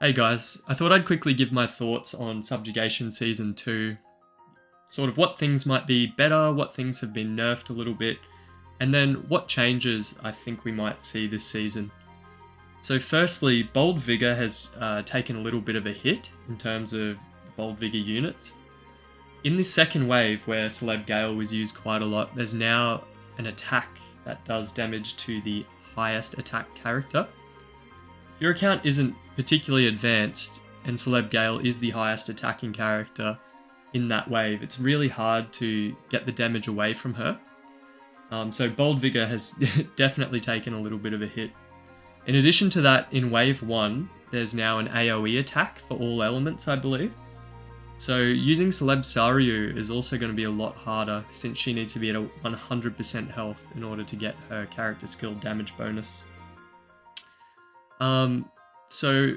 Hey guys, I thought I'd quickly give my thoughts on Subjugation Season 2, sort of what things might be better, what things have been nerfed a little bit, and then what changes I think we might see this season. So firstly, Bold Vigor has taken a little bit of a hit in terms of Bold Vigor units. In this second wave where Celeb Gale was used quite a lot, there's now an attack that does damage to the highest attack character. If your account isn't particularly advanced and Celeb Gale is the highest attacking character in that wave, it's really hard to get the damage away from her. So Bold Vigor has definitely taken a little bit of a hit. In addition to that, in wave 1, there's now an AoE attack for all elements, I believe. So using Celeb Saryu is also going to be a lot harder since she needs to be at a 100% health in order to get her character skill damage bonus. So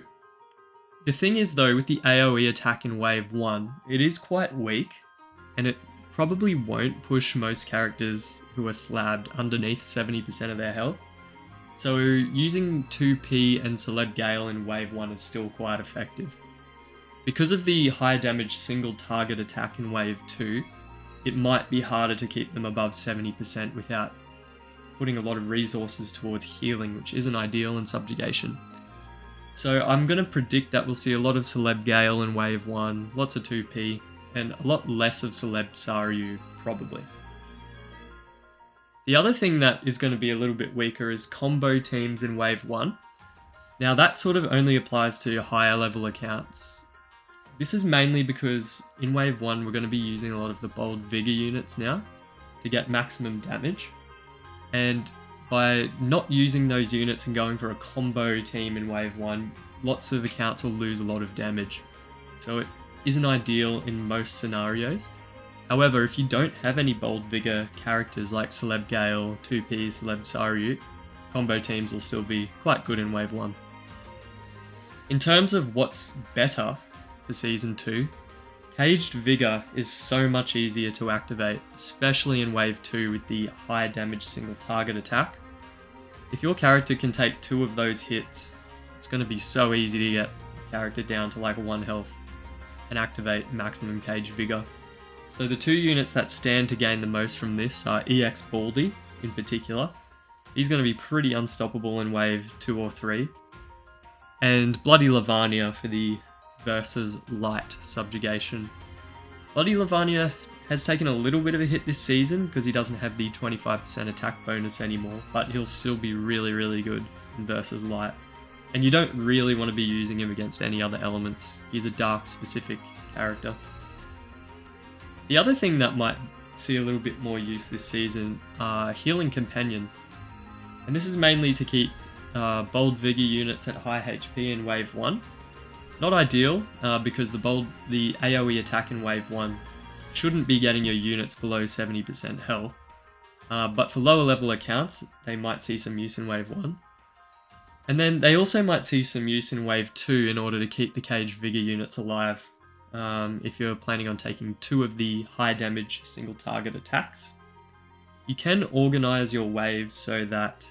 the thing is though, with the AoE attack in wave 1, it is quite weak, and it probably won't push most characters who are slabbed underneath 70% of their health. So using 2P and Celeb Gale in wave 1 is still quite effective. Because of the high damage single target attack in wave 2, it might be harder to keep them above 70% without putting a lot of resources towards healing, which isn't ideal in Subjugation. So I'm going to predict that we'll see a lot of Celeb Gale in wave 1, lots of 2P, and a lot less of Celeb Saryu, probably. The other thing that is going to be a little bit weaker is combo teams in wave 1. Now that sort of only applies to higher level accounts. This is mainly because in wave 1 we're going to be using a lot of the Bold Vigor units now to get maximum damage. And by not using those units and going for a combo team in wave 1, lots of accounts will lose a lot of damage. So it isn't ideal in most scenarios. However, if you don't have any Bold Vigor characters like Celeb Gale, 2P, Celeb Saryu, combo teams will still be quite good in wave 1. In terms of what's better for Season 2, Caged Vigor is so much easier to activate, especially in wave 2 with the high damage single target attack. If your character can take 2 of those hits, it's going to be so easy to get the character down to like 1 health and activate maximum Caged Vigor. So the 2 units that stand to gain the most from this are EX Baldy in particular. He's going to be pretty unstoppable in wave 2 or 3. And Bloody Lavania for the versus light subjugation. Bloody Lavania has taken a little bit of a hit this season because he doesn't have the 25% attack bonus anymore, but he'll still be really good in versus light. And you don't really want to be using him against any other elements. He's a dark specific character. The other thing that might see a little bit more use this season are healing companions. And this is mainly to keep Bold Vigor units at high HP in wave 1. Not ideal, because the AoE attack in wave 1 shouldn't be getting your units below 70% health. But for lower level accounts, they might see some use in wave 1. And then they also might see some use in wave 2 in order to keep the Caged Vigor units alive. If you're planning on taking 2 of the high damage single target attacks. You can organize your waves so that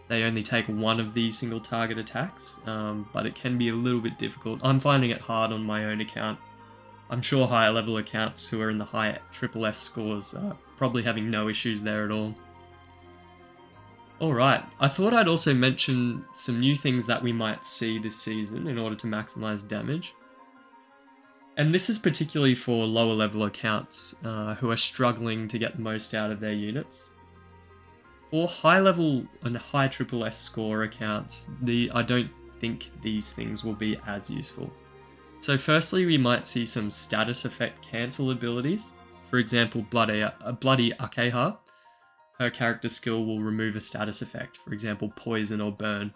they only take 1 of these single target attacks, but it can be a little bit difficult. I'm finding it hard on my own account. I'm sure higher level accounts who are in the high SSS scores are probably having no issues there at all. Alright, I thought I'd also mention some new things that we might see this season in order to maximize damage. And this is particularly for lower level accounts who are struggling to get the most out of their units. For high level and high SSS score accounts, I don't think these things will be as useful. So firstly, we might see some status effect cancel abilities. For example, Bloody Akeha, her character skill will remove a status effect, for example poison or burn.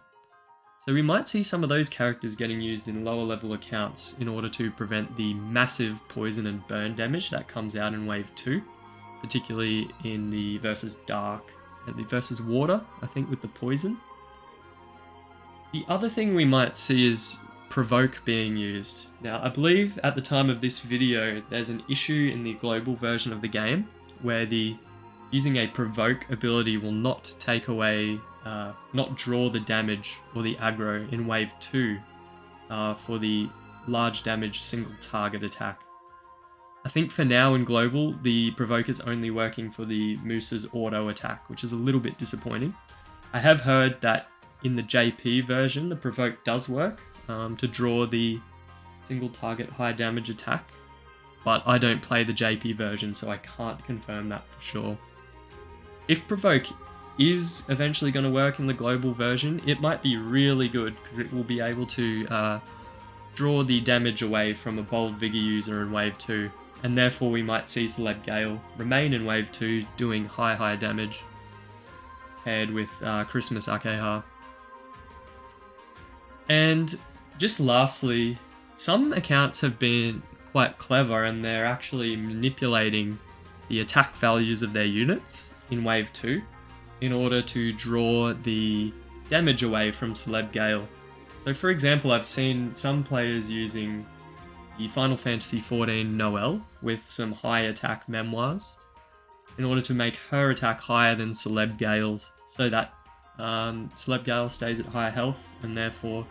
So we might see some of those characters getting used in lower level accounts in order to prevent the massive poison and burn damage that comes out in wave 2, particularly in the versus dark and the versus water, I think, with the poison. The other thing we might see is provoke being used. Now I believe at the time of this video there's an issue in the global version of the game where using a provoke ability will not take away not draw the damage or the aggro in wave 2 for the large damage single target attack. I think for now in Global, the Provoke is only working for the Moose's auto attack, which is a little bit disappointing. I have heard that in the JP version, the Provoke does work to draw the single target high damage attack, but I don't play the JP version, so I can't confirm that for sure. If Provoke is eventually going to work in the Global version, it might be really good because it will be able to draw the damage away from a bold Vigor user in Wave 2, and therefore we might see Celeb Gale remain in Wave 2 doing high damage paired with Christmas Akeha. And just lastly, some accounts have been quite clever and they're actually manipulating the attack values of their units in Wave 2 in order to draw the damage away from Celeb Gale. So for example, I've seen some players using the Final Fantasy XIV Noelle with some high attack memoirs in order to make her attack higher than Celeb Gale's, so that Celeb Gale stays at higher health, and therefore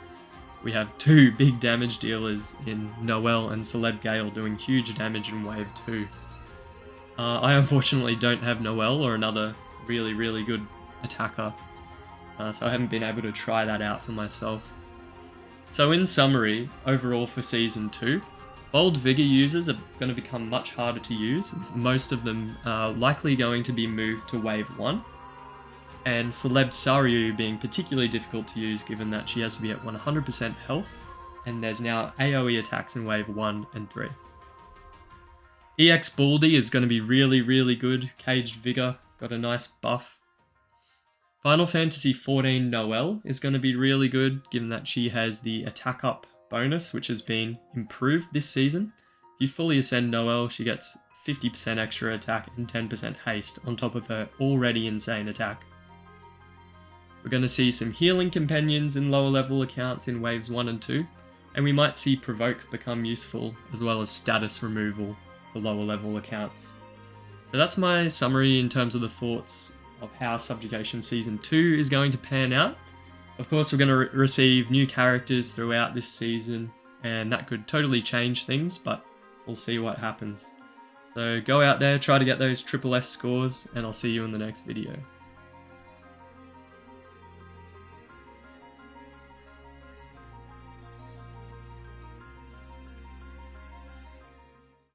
we have two big damage dealers in Noelle and Celeb Gale doing huge damage in Wave 2. I unfortunately don't have Noelle or another really good attacker, so I haven't been able to try that out for myself. So in summary, overall for Season 2, Bold Vigor users are going to become much harder to use, with most of them likely going to be moved to Wave 1, and Celeb Saryu being particularly difficult to use given that she has to be at 100% health, and there's now AoE attacks in Wave 1 and 3. EX Baldy is going to be really good, Caged Vigor, got a nice buff. Final Fantasy XIV Noelle is going to be really good given that she has the attack up bonus, which has been improved this season. If you fully ascend Noelle, she gets 50% extra attack and 10% haste on top of her already insane attack. We're going to see some healing companions in lower level accounts in Waves 1 and 2, and we might see Provoke become useful, as well as status removal for lower level accounts. So that's my summary in terms of the thoughts of how Subjugation Season 2 is going to pan out. Of course, we're going to receive new characters throughout this season, and that could totally change things, but we'll see what happens. So go out there, try to get those triple S scores, and I'll see you in the next video.